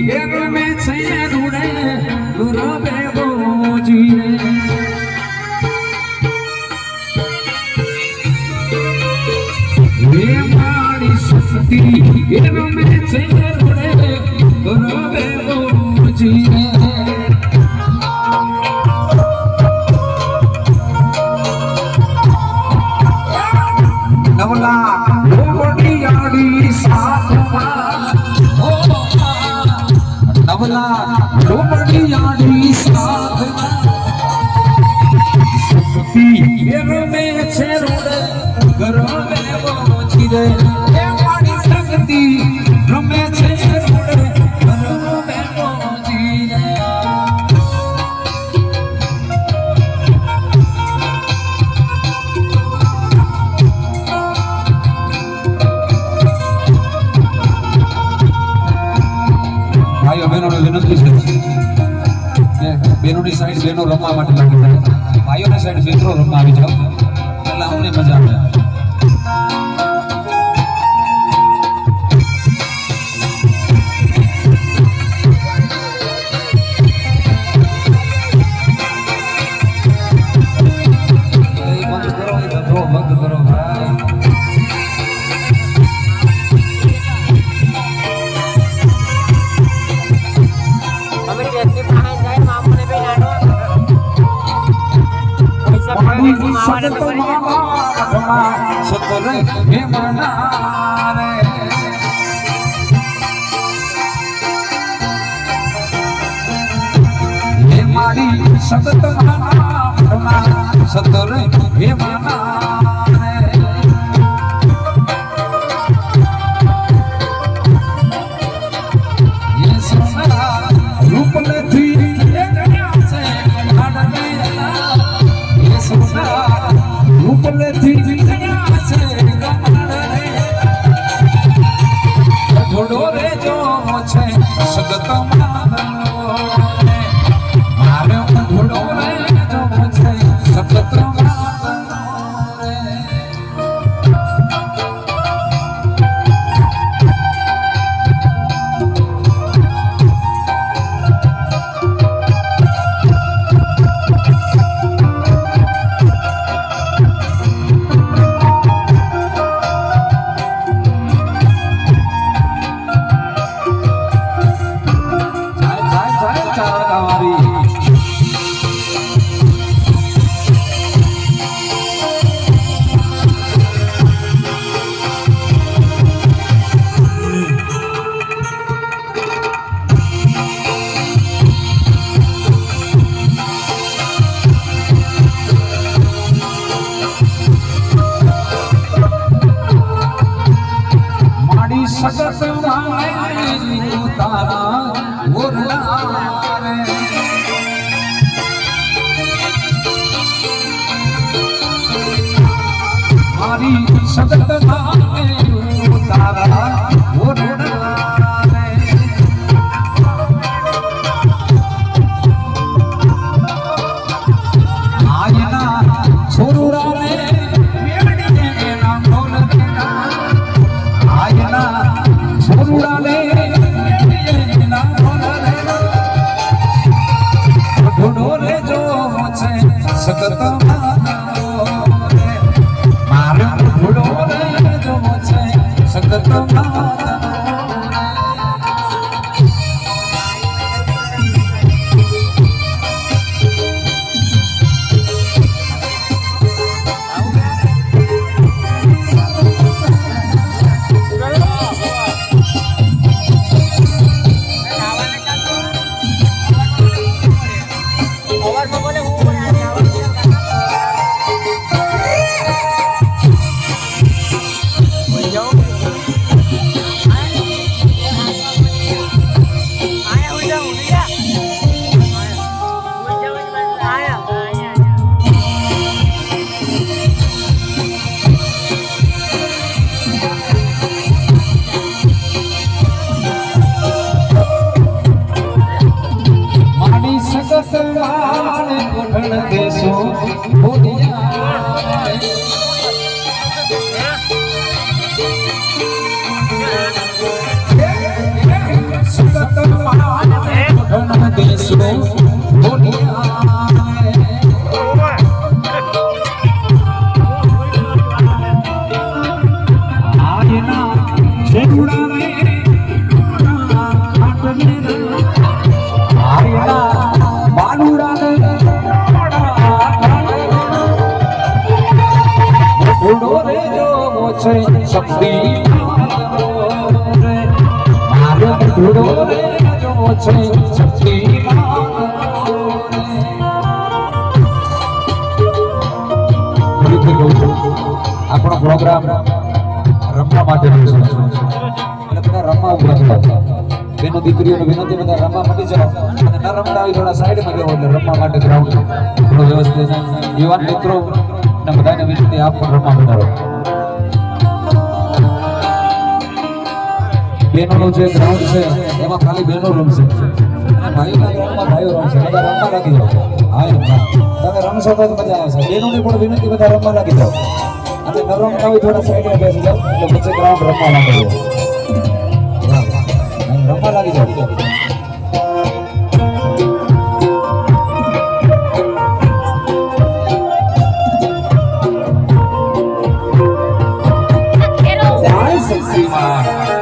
में से रुड़े गुरबे बोजी ये मारी सस्ती में से रुड़े गुरबे बोजी नवला नवला डोबड़ियाड़ी साथ सस्ती में छे रोड़े घरों में बोझी रे ये माड़ी सस्ती में छे रोड़े घरों में बोझी रे भाई बहनों ने विनती है बेनोनी साइड बेनो रमवा માટે લાગી જાય ભાઈઓની સાઈડ મિત્રો રમવા આવી જાવ એટલે અમને મજા આવે બંધ કરો ભાઈ सतरे हे मना रे हे मारी सतत मना सतरे हे मना रे ये सोना रूप ले थी ये गया से लाड मेरा ये सोना रूप ले थी घोड़ो रे जो छे सगत मारे घोड़ो रे जो छे सगत सगत तारा ओरला मारी सगत तारा ओरला आजना छोरुरा रे सगत मारे घोड़ो रे जो छे सगत देशो सतत શક્તિ મારો ધૂળો રે જો છે શક્તિ આપણો પ્રોગ્રામ રમવા માટે છે એટલે બધા રમવા ઉભા થયા બેનો દીકરીઓને વિનંતી બધા રમવા માટે જાઓ અને ન રમતા હોય થોડા સાઈડમાં જવો એટલે રમવા માટે ગ્રાઉન્ડ થોડો વ્યવસ્થિત યુવાન મિત્રો ને બધાને વિનંતી આપ પણ રમવા બનાવો બેનોનું જે ગ્રાઉન્ડ છે એમાં ખાલી બેનો રમશે અને ભાઈના ગ્રાઉન્ડમાં ભાઈઓ રમશે બધા રમવા લાગી જાઓ હા તમે રમશો તો મજા આવશે બેનોને પણ વિનંતી બધા રમવા લાગી જાઓ અને ન રમતા હોય થોડા સાઈડમાં બેસી જાઓ એટલે વચ્ચે ગ્રાઉન્ડ રમવા લાગી જાઓ રમવા લાગી જાઓ જય શક્તિમાં